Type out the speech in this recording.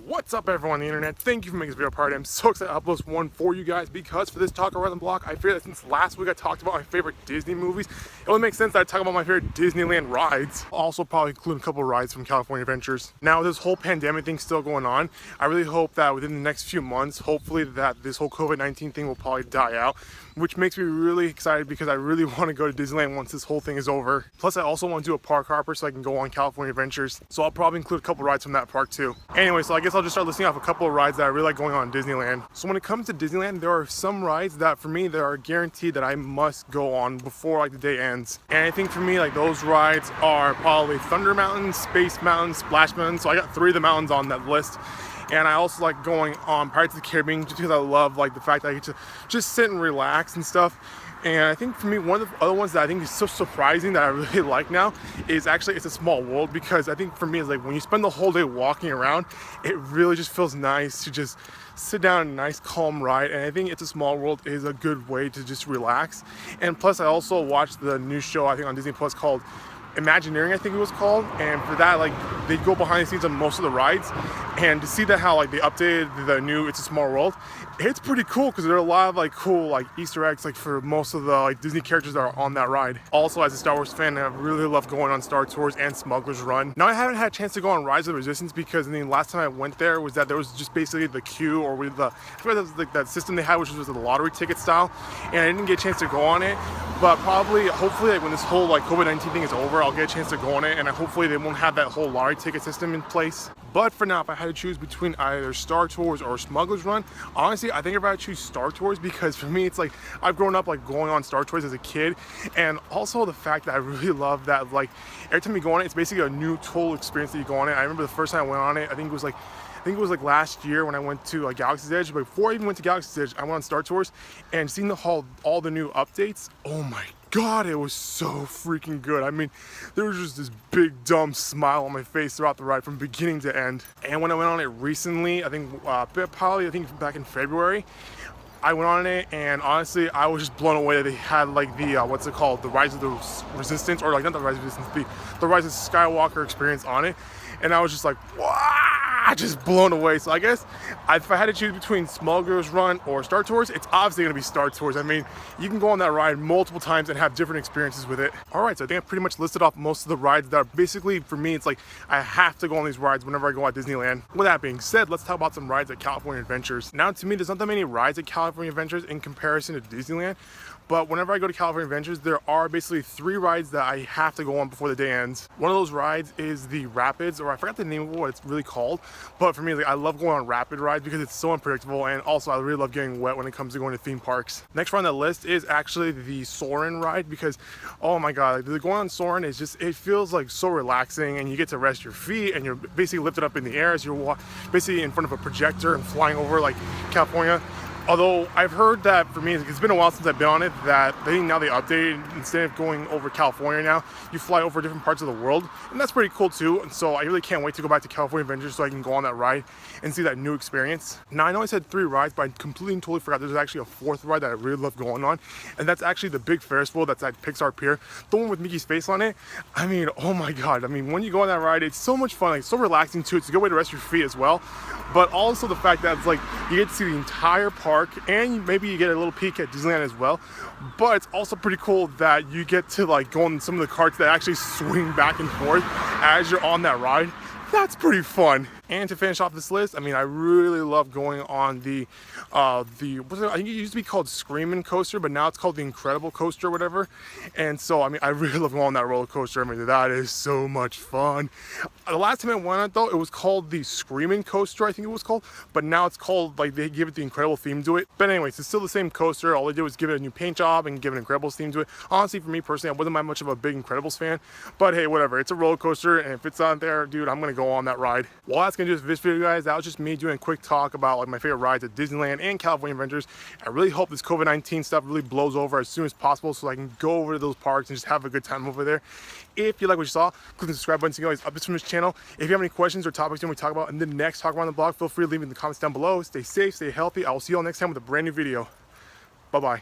What's up, everyone on the internet? Thank you for making this video a part. I'm so excited to upload one for you guys because for this talk around the block, I figured that since last week I talked about my favorite Disney movies, it only makes sense that I talk about my favorite Disneyland rides. I'll also probably include a couple rides from California Adventures. Now, with this whole pandemic thing still going on, I really hope that within the next few months, hopefully that this whole COVID-19 thing will probably die out, which makes me really excited because I really want to go to Disneyland once this whole thing is over. Plus, I also want to do a park hopper so I can go on California Adventures. So I'll probably include a couple rides from that park too. Anyway, so I guess I'll just start listing off a couple of rides that I really like going on Disneyland. So when it comes to Disneyland, there are some rides that for me, that are guaranteed that I must go on before like the day ends. And I think for me, like those rides are probably Thunder Mountain, Space Mountain, Splash Mountain. So I got 3 of the mountains on that list. And I also like going on Pirates of the Caribbean just because I love like the fact that I get to just sit and relax and stuff. And I think for me, one of the other ones that I think is so surprising that I really like now is actually It's a Small World, because I think for me it's like when you spend the whole day walking around, it really just feels nice to just sit down in a nice calm ride. And I think It's a Small World is a good way to just relax. And plus I also watched the new show I think on Disney Plus called Imagineering, I think it was called, and for that like they go behind the scenes on most of the rides, and to see that how like they updated the new It's a Small World, it's pretty cool because there are a lot of like cool like Easter eggs like for most of the like Disney characters that are on that ride. Also, as a Star Wars fan, I really love going on Star Tours and Smuggler's Run. Now I haven't had a chance to go on Rise of the Resistance because the last time I went there was that there was just basically the queue, or with the I forget that was like that system they had, which was the lottery ticket style, and I didn't get a chance to go on it. But probably, hopefully, like when this whole like COVID-19 thing is over, I'll get a chance to go on it, and hopefully they won't have that whole lottery ticket system in place. But for now, if I had to choose between either Star Tours or Smuggler's Run, honestly, I think I'd rather choose Star Tours, because for me, it's like I've grown up like going on Star Tours as a kid, and also the fact that I really love that like every time you go on it, it's basically a new total experience that you go on it. I remember the first time I went on it, I think it was like last year when I went to Galaxy's Edge. But before I even went to Galaxy's Edge, I went on Star Tours and seeing all the new updates. Oh my God, it was so freaking good. I mean, there was just this big dumb smile on my face throughout the ride from beginning to end. And when I went on it recently, I think back in February, I went on it, and honestly, I was just blown away that they had like the what's it called, the Rise of the Resistance, or like not the Rise of Resistance, the Rise of Skywalker experience on it, and I was just like, wow, just blown away. So I guess if I had to choose between Smuggler's Run or Star Tours, it's obviously gonna be Star Tours. I mean, you can go on that ride multiple times and have different experiences with it. All right, so I think I pretty much listed off most of the rides that are basically, for me, it's like I have to go on these rides whenever I go at Disneyland. With that being said, let's talk about some rides at California Adventures. Now, to me, there's not that many rides at California Adventures in comparison to Disneyland, but whenever I go to California Adventures, there are basically 3 rides that I have to go on before the day ends. One of those rides is the Rapids, or I forgot the name of what it's really called, but for me, like, I love going on rapid rides because it's so unpredictable, and also I really love getting wet when it comes to going to theme parks. Next ride on the list is actually the Soarin' ride, because oh my God, like, going on Soarin' is just, it feels like so relaxing, and you get to rest your feet, and you're basically lifted up in the air as you're basically in front of a projector and flying over like California. Although I've heard that for me, it's been a while since I've been on it, that they updated, instead of going over California now, you fly over different parts of the world, and that's pretty cool too. And so I really can't wait to go back to California Adventures so I can go on that ride and see that new experience. Now, I know I said 3 rides, but I completely and totally forgot there's actually a 4th ride that I really love going on, and that's actually the big Ferris wheel that's at Pixar Pier, the one with Mickey's face on it. I mean, oh my God, I mean, when you go on that ride, it's so much fun, like so relaxing too. It's a good way to rest your feet as well, but also the fact that it's like you get to see the entire park, and maybe you get a little peek at Disneyland as well. But it's also pretty cool that you get to like go on some of the carts that actually swing back and forth as you're on that ride. That's pretty fun. And to finish off this list, I mean, I really love going on the I think it used to be called Screamin' Coaster, but now it's called the Incredible Coaster or whatever. And so, I mean, I really love going on that roller coaster. I mean, that is so much fun. The last time I went on it though, it was called the Screamin' Coaster, I think it was called, but now it's called, like, they give it the Incredible theme to it. But anyways, it's still the same coaster. All they did was give it a new paint job and give an Incredibles theme to it. Honestly, for me personally, I wasn't that much of a big Incredibles fan, but hey, whatever. It's a roller coaster, and if it's on there, dude, I'm gonna go on that ride. Well, that's gonna do it for this video, guys. That was just me doing a quick talk about like my favorite rides at Disneyland and California Adventures. I really hope this COVID-19 stuff really blows over as soon as possible so I can go over to those parks and just have a good time over there. If you like what you saw, click the subscribe button to get always updates from this channel. If you have any questions or topics you want me to talk about in the next Talk Around the Blog, feel free to leave it in the comments down below. Stay safe, stay healthy. I will see you all next time with a brand new video. Bye-bye.